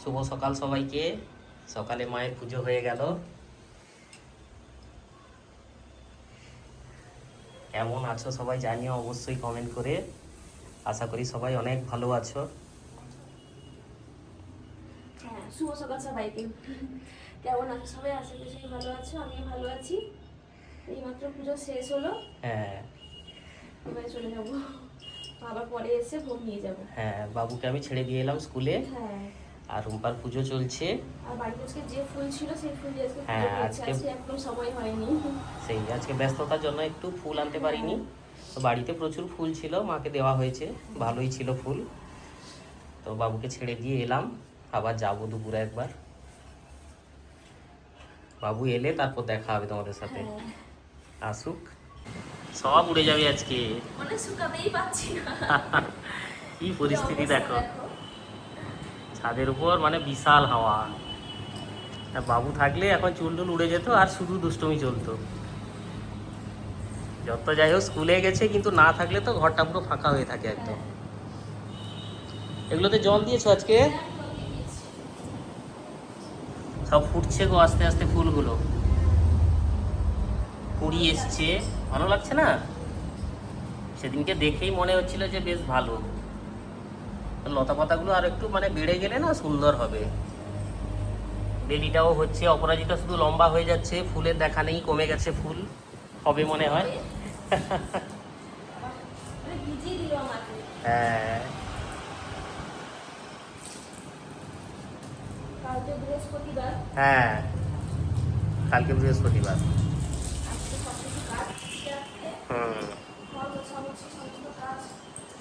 শুভ সকাল সবাইকে। সকালে মায়ের পুজো হয়ে গেল। কেমন আছো সবাই জানিও অবশ্যই কমেন্ট করে। আশা করি সবাই অনেক ভালো আছো। হ্যাঁ, শুভ সকাল সবাইকে। কেমন আছো সবাই? আশা করি সবাই ভালো আছো, আমিও ভালো আছি। এইমাত্র পুজো শেষ হলো, হ্যাঁ এবারে চলে যাবো, আবার পরে এসে ভোগ নিয়ে যাবো। হ্যাঁ, বাবুকে আমি ছেড়ে দিয়ে এলাম স্কুলে। হ্যাঁ, আর রুম্পার পুজো চলছে। আর বাড়িতে আজকে যে ফুল ছিল সেই ফুল দিয়ে আজকে পুজো হ্যাঁ, করেছে। আজকে একদম সময় হয়নি। আজকে ব্যস্ততার জন্য একটু ফুল আনতে পারিনি। তো বাড়িতে প্রচুর ফুল ছিল, মাকে দেওয়া হয়েছে, ভালোই ছিল ফুল। তো বাবুকে ছেড়ে দিয়ে এলাম, আবার যাবো দুপুরে একবার। বাবু এলে তারপর দেখা হবে তোমাদের সাথে। হ্যাঁ, আসুক, সব উড়ে যাবে আজকে। মানে শুকাতেই পাচ্ছি না। কি কি পরিস্থিতি অবস্থা দেখো, ছাদের উপর মানে বিশাল হাওয়া। আর বাবু থাকলে এখন চুল টুল উড়ে যেত আর শুধু দুষ্টুমি চলতো। যত যাই হোক স্কুলে গেছে, কিন্তু না থাকলে তো ঘরটা পুরো ফাঁকা হয়ে থাকে একদম। এগুলোতে জল দিয়েছো আজকে? সব ফুটছে গো আস্তে আস্তে ফুলগুলো, কুড়ি এসছে। ভালো লাগছে না? সেদিনকে দেখেই মনে হচ্ছিল যে বেশ ভালো। লতা পাতাগুলো আর একটু মানে বেড়ে গেলে না সুন্দর হবে। বেলিটাও হচ্ছে, অপরাজিতা শুধু লম্বা হয়ে যাচ্ছে, ফুলের দেখা নেই, কমে গেছে ফুল। হবে মনে হয়। মানে ভিজিয়ে দিল আমাকে। হ্যাঁ, কালকে বৃহস্পতিবার, হ্যাঁ, কালকে বৃহস্পতিবার। আজকে সবকিছু কাজ গুছিয়ে রাখতে, হুম, ঘর গোছামুছি সমস্ত কাজ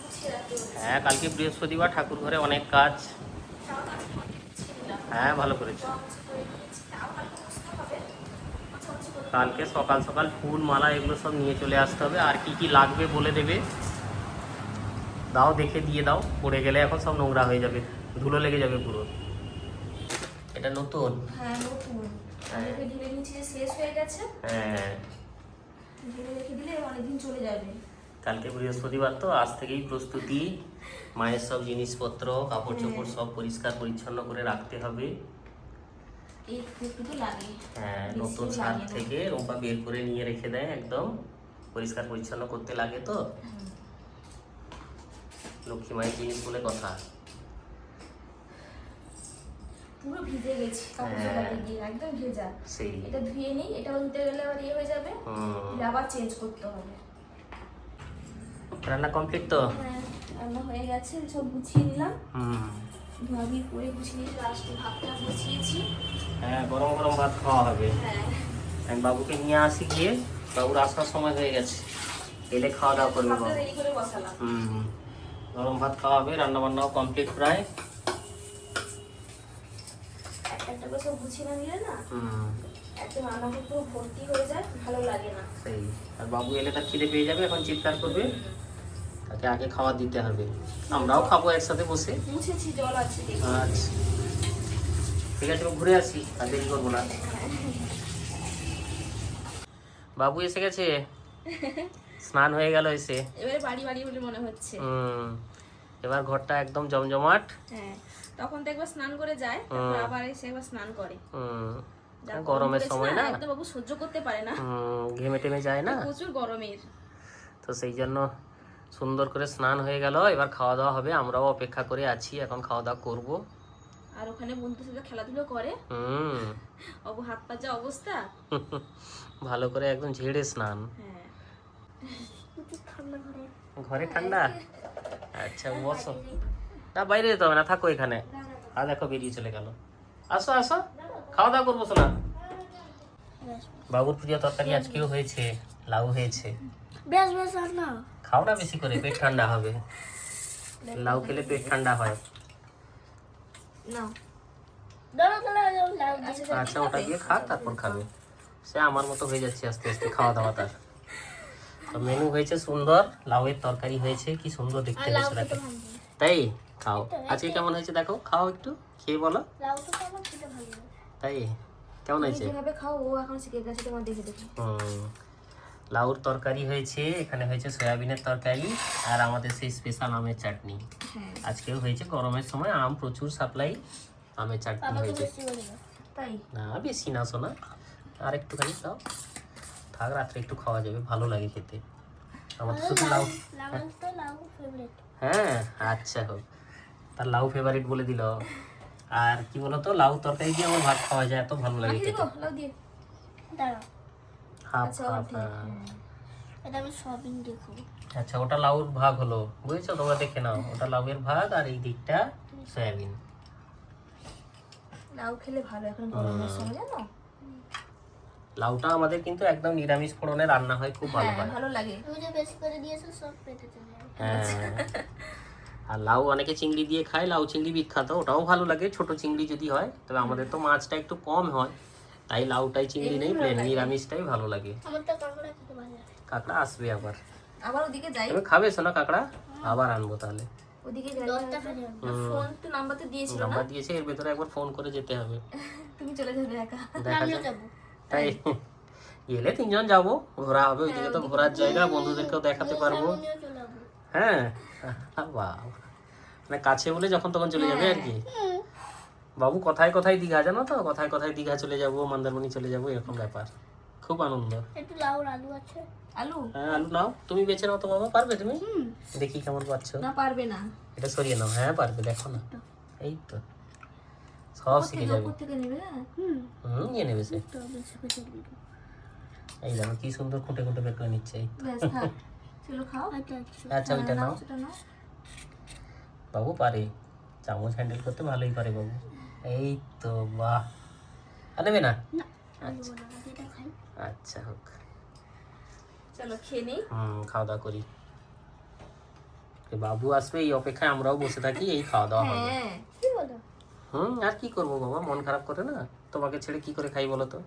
গুছিয়ে রাখতে হচ্ছে। হ্যাঁ, কালকে বৃহস্পতিবার, ঠাকুর ঘরে অনেক কাজ। তাও কাজ গুছিয়ে নিলাম। হ্যাঁ, ভালো করেছো। মোছামুছি করে নিয়েছি, তাও কালকে মুছতে হবে। মোছামুছি করে কালকে সকাল সকাল ফুল মালা এগুলো সব নিয়ে চলে আসতে হবে। আর কি কি লাগবে বলে দেবে, দাও দেখে দিয়ে দাও। পড়ে গেলে এখন সব নোংরা হয়ে যাবে, ধুলো লেগে যাবে পুরো। এটা নতুন। হ্যাঁ, নতুন। আগে ঢেলে নিচ্ছি যে শেষ হয়ে গেছে, হ্যাঁ, ঢেলে রেখে দিলে অনেকদিন চলে যাবে। কালকে বৃহস্পতিবার তো আজ থেকেই প্রস্তুতি। মায়ের সব জিনিসপত্র, কাপড় চোপড় সব পরিষ্কার পরিচ্ছন্ন করে রাখতে হবে। এই একটু তো লাগে। হ্যাঁ, বেশিও নতুন লাগে ছাদ না। থেকে রুম্পা বের করে নিয়ে রেখে দেয়, একদম পরিষ্কার পরিচ্ছন্ন করতে লাগে তো। লক্ষ্মী মায়ের জিনিস বলে কথা। পুরো ভিজে গেছি কাপড় হ্যাঁ। চোপড়ে গিয়ে, একদম ভেজা। সেই এটা ধুয়ে নিই, এটাও ধুতে গেলে আবার ইয়ে হয়ে যাবে, তাহলে আবার চেঞ্জ করতে হবে। রান্না কমপ্লিট তো? হ্যাঁ, রান্না হয়ে গেছে, সব গুছিয়ে নিলাম। হুম, ধোয়াধুয়ি করে গুছিয়ে নিয়েছি, লাস্টে ভাতটা গুছিয়েছি। হ্যাঁ, গরম গরম ভাত খাওয়া হবে। হ্যাঁ, আমি বাবুকে নিয়ে আসি গিয়ে, বাবুর আসার সময় হয়ে গেছে, এলে খাওয়া দাওয়া করবে ভাতটা বাবু। রেডি করে বসালাম। গরম ভাত খাওয়া হবে, রান্না বান্নাও কমপ্লিট প্রায়। একটা একটা করে সব গুছিয়ে না নিলে না হুম, একদম রান্নাঘর পুরো ভর্তি হয়ে যায়, ভালো লাগে না। সেই। আর বাবু এলে তার খিদে পেয়ে যাবে, এখন চিৎকার করবে, তাকে আগে খাবার দিতে হবে। আমরাও খাবো একসাথে বসে। মুছেছি, জল আছে দেখি। আচ্ছা, ঠিক আছে, আমি ঘুরে আসি, আর দেরি করবো না। বাবু এসে গেছে, স্নান হয়ে গেল এসে। এবারে বাড়ি বাড়ি বলে মনে হচ্ছে। এবার ঘরটা একদম জমজমাট। হ্যাঁ, তখন তো একবার স্নান করে যায়, তারপর আবার এসে একবার স্নান করে। যা গরম গরমের পড়েছে সময় না, একদম বাবু সহ্য করতে পারে না, ঘেমে টেমে যায় না, প্রচুর গরমের। তো সেই জন্য সুন্দর করে স্নান হয়ে গেল। এবার খাওয়া দাওয়া হবে, আমরাও অপেক্ষা করে আছি, এখন খাওয়া দাওয়া করবো। আর ওখানে বন্ধুদের সাথে খেলাধুলো করে, অবু হাত পা যা অবস্থা। ভালো করে একদম ঝেড়ে স্নান। হ্যাঁ, ঘরে ঠান্ডা? আচ্ছা, বসো। না, বাইরে যেতে হবে না, থাকো এখানে। আর দেখো বেরিয়ে চলে গেল। আসো আসো, খাওয়া দাওয়া করবো শোনা। বাবুর প্রিয় তরকারি আজকেও হয়েছে, লাউ হয়েছে। বেশ বেশ না, খাও না বেশি করে, পেট ঠান্ডা হবে। লাউ খেলে পেট ঠান্ডা হয়। না আচ্ছা, ওটা দিয়ে খা, তারপর খাবে। সে আমার মতো হয়ে যাচ্ছে আস্তে আস্তে খাওয়া দাওয়া তার। তো মেনু হয়েছে সুন্দর, লাউয়ের তরকারি হয়েছে, কি সুন্দর দেখতে হয়েছে দেখো। তাই খাও, আজকে কেমন হয়েছে দেখো, খাও একটু খেয়ে বলো। তাই কেমন হয়েছে? যেভাবে খাও ও এখন শিখে গেছে তোমার দেখে দেখে। লাউর তরকারি হয়েছে, এখানে হয়েছে সয়াবিনের তরকারি, আর আমাদের সেই স্পেশাল আমের চাটনি। আজকেও হয়েছে, গরমের সময় আম প্রচুর সাপ্লাই, আমের চাটনি আমাকে হয়েছে। বেশি করে দাও। তাই না বেশি না শোনা, আর একটুখানি খাও, থাক রাত্রে একটু খাওয়া যাবে, ভালো লাগে খেতে। আমার তো শুধু লাউ। লাউ তো লাউ ফেভারিট। হ্যাঁ আচ্ছা হোক, তার লাউ ফেভারিট বলে দিল। আর কি বলতো, লাউ তরকারি দিয়ে আমার ভাত খাওয়া যায়, এত ভালো লাগে মাখিয়ে খেতে। দিব লাউ দিয়ে। দাঁড়াও, হাফ আচ্ছা, হাফ। অর্ধেক। এটা আমি সবিন দেখো। আচ্ছা ওটা লাউর ভাগ হলো, বুঝেছো, তোমরা দেখে নাও, ওটা লাউয়ের ভাগ আর এই দিকটা সয়াবিন। লাউ খেলে ভালো এখন গরমের সময়, জানো? লাউটা আমাদের কিন্তু একদম নিরামিষ ফোড়নে রান্না হয়, খুব ভালো হ্যাঁ, হয়। ভালো লাগে। তুমি যে বেশি করে দিয়েছো সব পেটে চলে যাবে। হ্যাঁ, আর লাউ অনেকে চিংড়ি দিয়ে খায়, লাউ চিংড়ি বিখ্যাত, ওটাও ভালো লাগে ছোট চিংড়ি যদি হয়। তবে আমাদের তো মাছটা একটু কম হয়, তাই লাউটাই চিংড়ি নেই, প্লেন নিরামিষটাই ভালো লাগে। আমার তো কাঁকড়া খেতে ভালো লাগে। কাঁকড়া আসবে আবার, আবার ওদিকে যাই, তুমি খাবে শোনা কাঁকড়া? আবার আনবো তাহলে। ওদিকে যাই। 10টা খালি আনবো। ফোন তো নাম্বার তো দিয়েছিল না, নাম্বার দিয়েছে, এর ভেতরে একবার ফোন করে যেতে হবে। তুমি চলে যাবে একা। দেখা আমিও যাক। যাবো। তাই গেলে তিনজন যাবো, ঘোরা হবে, ওইদিকে তো ঘোরার জায়গা, বন্ধুদেরকেও দেখাতে পারবো। আমিও চলে যাবো। হ্যাঁ বাহ, মানে কাছে বলে যখন তখন চলে যাবে আর কি। বাবু কথায় কথায় দীঘা, জানো তো, কথায় কথায় দীঘা চলে যাবো, মন্দারমণি চলে যাবো, এরকম ব্যাপার, খুব আনন্দ। একটু লাউ আর আলু আছে। আলু হ্যাঁ আলু নাও, তুমি বেছে নাও তো বাবা, পারবে তুমি? দেখি কেমন পাচ্ছো, না, পারবে না। এটা সরিয়ে নাও, হ্যাঁ পারবে, দেখো না, এই তো সব শিখে যাবে। উপর থেকে নেবে। হ্যাঁ, নিয়ে নেবে সে। তো বেশি বেশি দিবি। এই দেখো কি সুন্দর খুঁটে খুঁটে বের করে নিচ্ছে, এই তো। ব্যাস থাক, চলো খাও। আচ্ছা আচ্ছা। আচ্ছা ওইটা নাও, সেটা নাও। বাবু পারে, চামচ হ্যান্ডেল করতে ভালোই পারে বাবু। এই তো বাহ, আর নেবে না? না আলু না, এটা খাই। আচ্ছা হোক, চলো খেয়ে নেই। খাওয়া দাওয়া করি। এ বাবু আসবে এই অপেক্ষায় আমরাও বসে থাকি, এই খাওয়া দাওয়া হবে। হ্যাঁ, কি বলো? আর কি করবো বাবা, মন খারাপ করে না, তোমাকে ছেড়ে কি করে খাই বলো তো।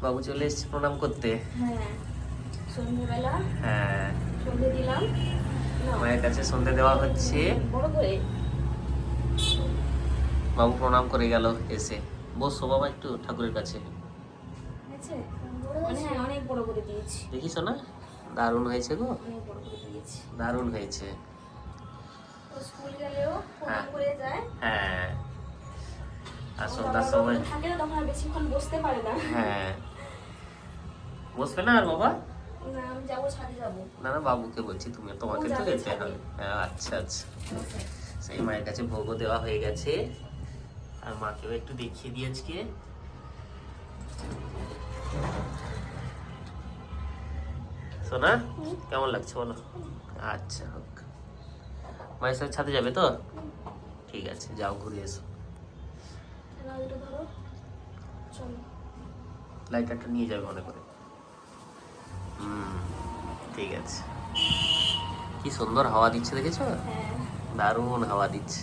বাবু চলে এসছে প্রণাম করতে। হ্যাঁ, সন্ধ্যেবেলা হ্যাঁ, সন্ধ্যে দিলাম। নাও, মায়ের কাছে সন্ধে দেওয়া হচ্ছে। বড় করে। বাবু প্রণাম করে গেল এসে। বসো বাবা একটু ঠাকুরের কাছে। হয়েছে? মানে হ্যাঁ, অনেক বড় করে দিয়েছি, দেখিস না, দারুণ হয়েছে গো, অনেক বড় করে দিয়েছি। দারুণ হয়েছে। ও স্কুল গেলেও প্রণাম করে যায়। হ্যাঁ, আর ও সন্ধ্যার বাবা সময়। রোদ থাকে না, তখন আর বেশিক্ষণ বসতে পারে না। হ্যাঁ, বসবে না আর বাবা? না, আমি যাবো, ছাদে যাবো। না না, বাবুকে বলছি, তুমি তোমাকে ও তো যাবে যেতে ছাদে। হবে। হ্যাঁ আচ্ছা আচ্ছা, সেই মায়ের কাছে ভোগও দেওয়া হয়ে গেছে, আর মাকেও একটু দেখিয়ে দিয়ে আজকে। সোনা কেমন লাগছে বলো? আচ্ছা হোক, মায়ের সাথে ছাদে যাবে তো? ঠিক আছে, যাও ঘুরে এসো। নাও, এটা ধরো। চলো। লাইটারটা নিয়ে যাবে মনে করে। ঠিক আছে। কি সুন্দর হাওয়া দিচ্ছে, দেখেছো? হ্যাঁ, দারুণ হাওয়া দিচ্ছে।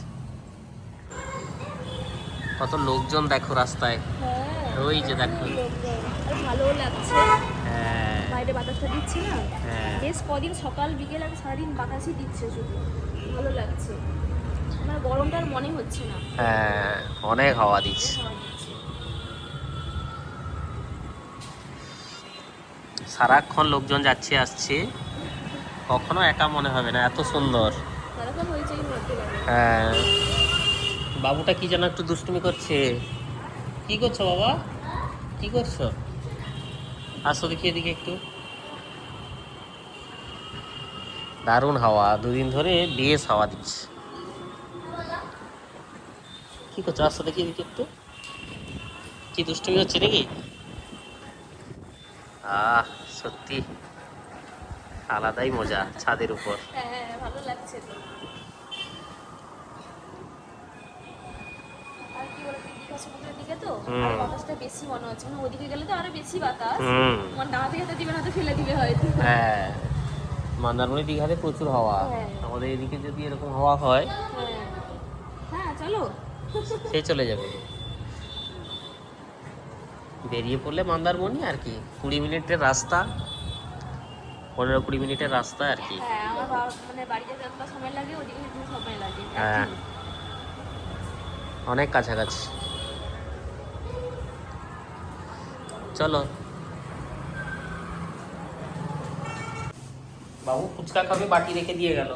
কত লোকজন দেখো রাস্তায়, হ্যাঁ, ওই যে দেখো। আর ভালোও লাগছে, হ্যাঁ বাইরে বাতাসটা দিচ্ছে না। হ্যাঁ, বেশ কদিন সকাল বিকেল আর সারাদিন বাতাসই দিচ্ছে শুধু, ভালো লাগছে। আমার গরমটা আর মনে হচ্ছে না। হ্যাঁ, অনেক হাওয়া দিচ্ছে। হাওয়া দিচ্ছে। সারাক্ষণ লোকজন যাচ্ছে আসছে, কখনো একা মনে হবে না, এত সুন্দর। সারাক্ষণ হয়েছেই বলতে পারে। হ্যাঁ, বাবুটা কি যেন একটু দুষ্টুমি করছে। কি করছো বাবা, কি করছো? আসো দেখি এদিকে একটু। দারুণ হাওয়া, দুদিন ধরে বেশ হাওয়া দিচ্ছে। কি করছো, আসো দেখি এদিকে একটু। কি দুষ্টুমি হচ্ছে নাকি? সত্যি আলাদাই মজা ছাদের উপর। হ্যাঁ, ভালো লাগছে তো। আর কি বলতো, দীঘা সমুদ্রের দিকে তো আর বাতাসটা বেশি মনে হচ্ছে, মানে ওইদিকে গেলে তো আরো বেশি বাতাস। আমার ডাঙা থেকে দিবে না তো ফেলে দিবে হয়তো। হ্যাঁ, মন্দারমণি দীঘাতে প্রচুর হাওয়া, হ্যাঁ। আমাদের এদিকে যদি এরকম হাওয়া হয় হ্যাঁ, হ্যাঁ, চলো। সে চলে যাবে। বেরিয়ে পড়লে মন্দারমণি আর কি, 20 মিনিটের রাস্তা, 15-20 মিনিটের রাস্তা আর কি। হ্যাঁ, আমার মানে বাড়ি যেতে যতটা সময় লাগে ওদিকে যেতে সময় লাগে। হ্যাঁ, একই। অনেক কাছাকাছি। চলো। বাবু ফুচকা খাবে, বাটি রেখে দিয়ে গেল।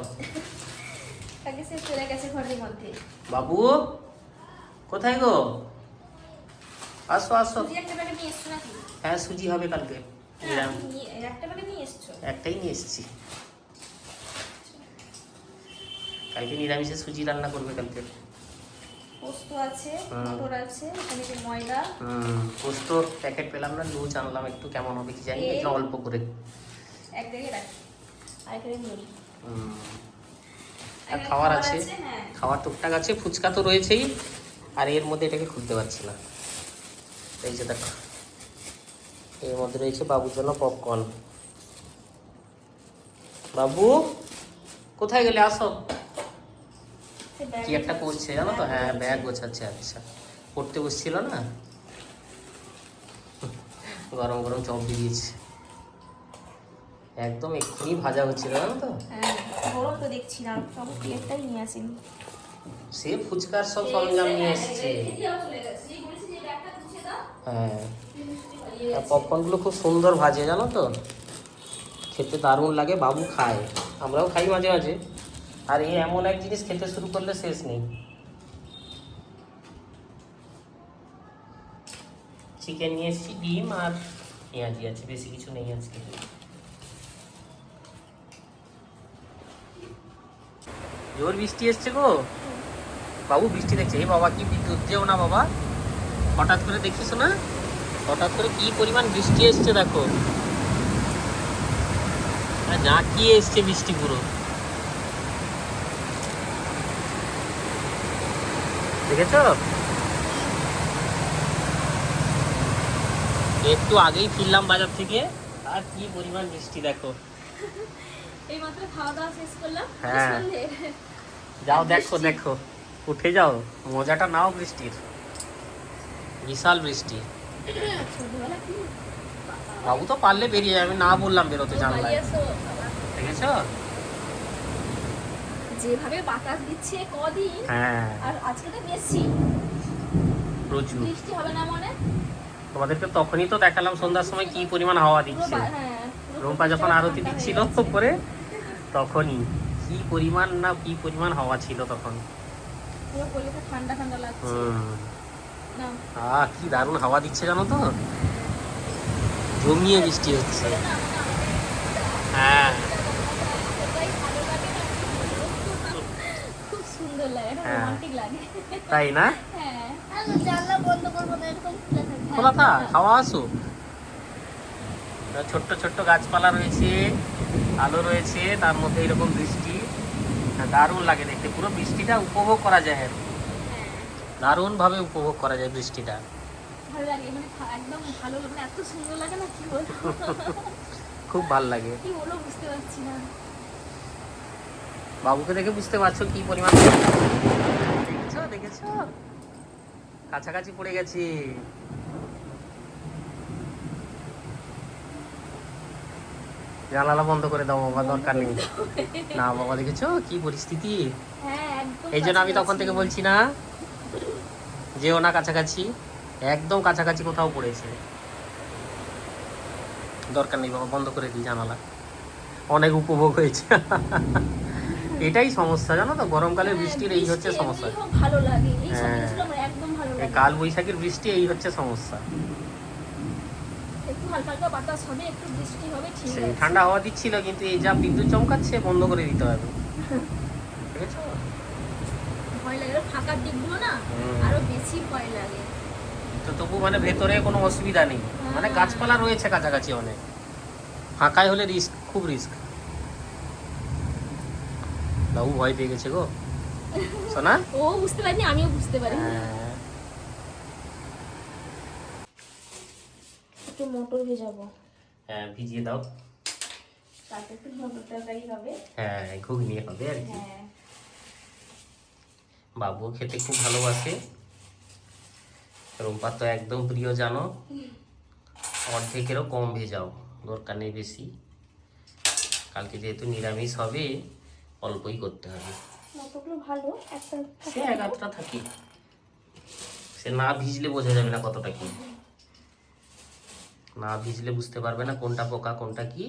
কালকে সে চলে গেছে ঘরের মধ্যে। বাবু কোথায় গো? আসো আসো। সুজি একটা প্যাকেট নিয়ে এসছো নাকি? হ্যাঁ সুজি হবে কালকে। হ্যাঁ, একটা প্যাকেট নিয়ে এসছো? একটাই নিয়ে এসেছি। কালকে নিরামিষে সুজি রান্না করবে কালকে। পোস্ত আছে, মটর আছে, এখানে যে ময়দা। পোস্ত প্যাকেট পেলাম না, লুজ আনলাম একটু, কেমন হবে কি জানি, একটু অল্প করে। এক জায়গায় রাখি আর এখানে নিই। আর খাওয়ার আছে, হ্যাঁ। খাওয়ার টুকটাক আছে, ফুচকা তো রয়েছেই। আর এর মধ্যে এটাকে খুলতে পারছি না, এই যে দেখো এর মধ্যে রয়েছে বাবুর জন্য পপকর্ন। বাবু কোথায় গেলে? আসো। কি একটা করছে জানো তো? হ্যাঁ ব্যাগ গোছাচ্ছে। আচ্ছা পড়তে বসছিল না, গরম গরম চপ দিয়েছে, একদম এক্ষুনি ভাজা হচ্ছিল জানো তো। হ্যাঁ গরম তো দেখছি না, সব প্লেটটাই নিয়ে আসেনি। সে ফুচকার সব সরঞ্জাম নিয়ে এসেছে। হ্যাঁ পপকর্নগুলো খুব সুন্দর ভাজে জানো তো, খেতে দারুণ লাগে, বাবু খায়, আমরাও খাই মাঝে মাঝে। আর এই এমন এক জিনিস খেতে শুরু করলে শেষ নেই। চিকেন নিয়ে এসেছি, ডিম আর পেঁয়াজি আছে, বেশি কিছু নেই আজকে। জোর বৃষ্টি এসছে গো, বাবু বৃষ্টি দেখছে। এই বাবা কি বিদ্যুৎ, যেও না বাবা, হঠাৎ করে দেখিস না, হঠাৎ করে কি পরিমাণ বৃষ্টি এসছে দেখো, ঝাঁকিয়ে এসছে বৃষ্টি পুরো, দেখেছো? একটু আগেই ফিরলাম বাজার থেকে, আর কি পরিমাণ বৃষ্টি দেখো। এই মাত্র খাওয়া দাওয়া শেষ করলাম। হ্যাঁ যাও দেখো দেখো, উঠে যাও, মজাটা নাও বৃষ্টির, বিশাল বৃষ্টি। ছোটবেলা কি বাবু তো পারলে বেরিয়ে যাবে, না বললাম বেরোতে জানলায়, দেখেছো যেভাবে বাতাস দিচ্ছে কদিন, হ্যাঁ আর আজকে তো বেশি প্রচুর। বৃষ্টি হবে না মনে। তোমাদেরকে তখনই তো দেখালাম সন্ধ্যার সময় কি পরিমাণ হাওয়া দিচ্ছে, রুম্পা যখন আরতি দিচ্ছিল উপরে, তখনই কি পরিমাণ হাওয়া ছিল তখন। পুরো পরিবেশটা ঠান্ডা ঠান্ডা লাগছে না। কি দারুণ হাওয়া দিচ্ছে জানো তো, জমিয়ে বৃষ্টি হচ্ছে। হ্যাঁ খুব সুন্দর লাগে, রোমান্টিক লাগে, তাই না? হ্যাঁ জানলা বন্ধ করবো না, এরকম খোলা থাকবে। খোলা থাক, হাওয়া আসুক। ছোট্ট ছোট্ট গাছপালা রয়েছে, আলো রয়েছে, তার মধ্যে এরকম বৃষ্টি, দারুণ লাগে দেখতে, পুরো বৃষ্টিটা উপভোগ করা যায়, দারুণ ভাবে উপভোগ করা যায় বৃষ্টিটা, ভালো লাগে, মানে একদম ভালো লাগে, এত সুন্দর লাগে না, কি বলবো, খুব ভালো লাগে। কি বলবো বুঝতে পারছি না। বাবুকে দেখে বুঝতে পারছো কি পরিমাণ, দেখেছো দেখেছো, কাছাকাছি পড়ে গেছি। জানালা বন্ধ করে দাও বাবা, দরকার নেই। না বাবা দেখেছো কি পরিস্থিতি, হ্যাঁ একদম এই জন্য আমি তখন থেকে বলছি না যেও না কাছাকাছি, একদম কাছাকাছি কোথাও পড়েছে, দরকার নেই বাবা, বন্ধ করে দিই জানালা, অনেক উপভোগ হয়েছে। এটাই সমস্যা জানো তো, গরমকালের বৃষ্টির এই হচ্ছে সমস্যা। ভালো লাগে এই হ্যাঁ। সময়টা আমার একদম ভালো এই লাগে। কাল বৈশাখীর বৃষ্টি এই হচ্ছে সমস্যা, একটু হালকা হালকা বাতাস হবে, একটু বৃষ্টি হবে, ঠিক সেই আছে। ঠান্ডা হাওয়া দিচ্ছিল, কিন্তু এই যা বিদ্যুৎ চমকাচ্ছে বন্ধ করে দিতে হবে, দেখেছো? ভয় লাগে, ফাঁকার দিকগুলো না আরো বেশি ভয় লাগে। তো তবু মানে ভেতরে কোনো অসুবিধা নেই, মানে গাছপালা রয়েছে কাছাকাছি অনেক, ফাঁকায় হলে রিস্ক, খুব রিস্ক। বাবু ভয় পেয়ে গেছে গো সোনা। ও বুঝতে পারিনি, আমিও বুঝতে পারি। হ্যাঁ একটু মটর ভেজাবো, হ্যাঁ ভিজিয়ে দাও, তাতে একটু মটর তরকারি হবে। হ্যাঁ ঘুগনি হবে আর কি। হ্যাঁ বাবু খেতে খুব ভালোবাসে, রুম্পার তো একদম প্রিয় জানো, অর্ধেকেরও কম ভেজাও, দরকার নেই বেশি, কালকে যেহেতু নিরামিষ হবে অল্পই করতে হবে। মটরগুলো ভালো, একটা সে এক আধটা থাকি, সে না ভিজলে বোঝা যাবে না কতটা কি, না ভিজলে বুঝতে পারবে না কোনটা পোকা কোনটা কি।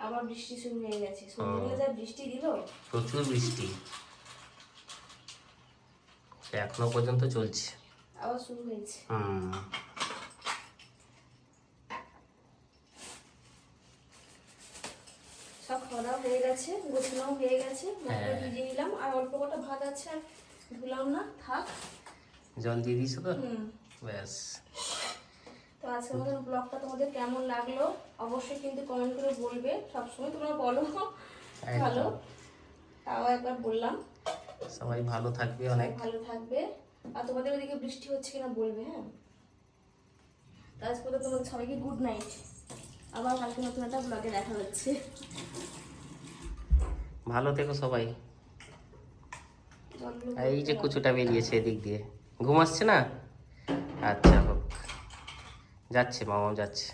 আবার বৃষ্টি শুরু হয়ে গেছে। সন্ধ্যেবেলা যা বৃষ্টি দিল। প্রচুর বৃষ্টি সে এখনো পর্যন্ত চলছে। আবার শুরু হয়েছে। সব খাওয়া দাওয়া হয়ে গেছে, গোছানোও হয়ে গেছে, মশলা ভিজিয়ে নিলাম, আর অল্প কটা ভাত আছে আর ধুলাম না, থাক। জল দিয়ে দিছো তো? ব্যাস। তো আজকের মতন ব্লগটা তোমাদের কেমন লাগলো অবশ্যই কিন্তু কমেন্ট করে বলবে। সবসময় তোমরা বলো ভালো, তাও একবার বললাম। সবাই ভালো থাকবে, অনেক ভালো থাকবে। আর তোমাদের ওদিকে বৃষ্টি হচ্ছে কিনা বলবে। হ্যাঁ, তো আজকে তো তোমাদের সবাইকে গুড নাইট। আবার কালকে নতুন একটা ব্লগে দেখা হচ্ছে। ভালো থেকো সবাই। এই যে কুচুটা বেরিয়েছে এদিক দিয়ে, ঘুম আসছে না? আচ্ছা হোক, যাচ্ছে মামাও যাচ্ছে।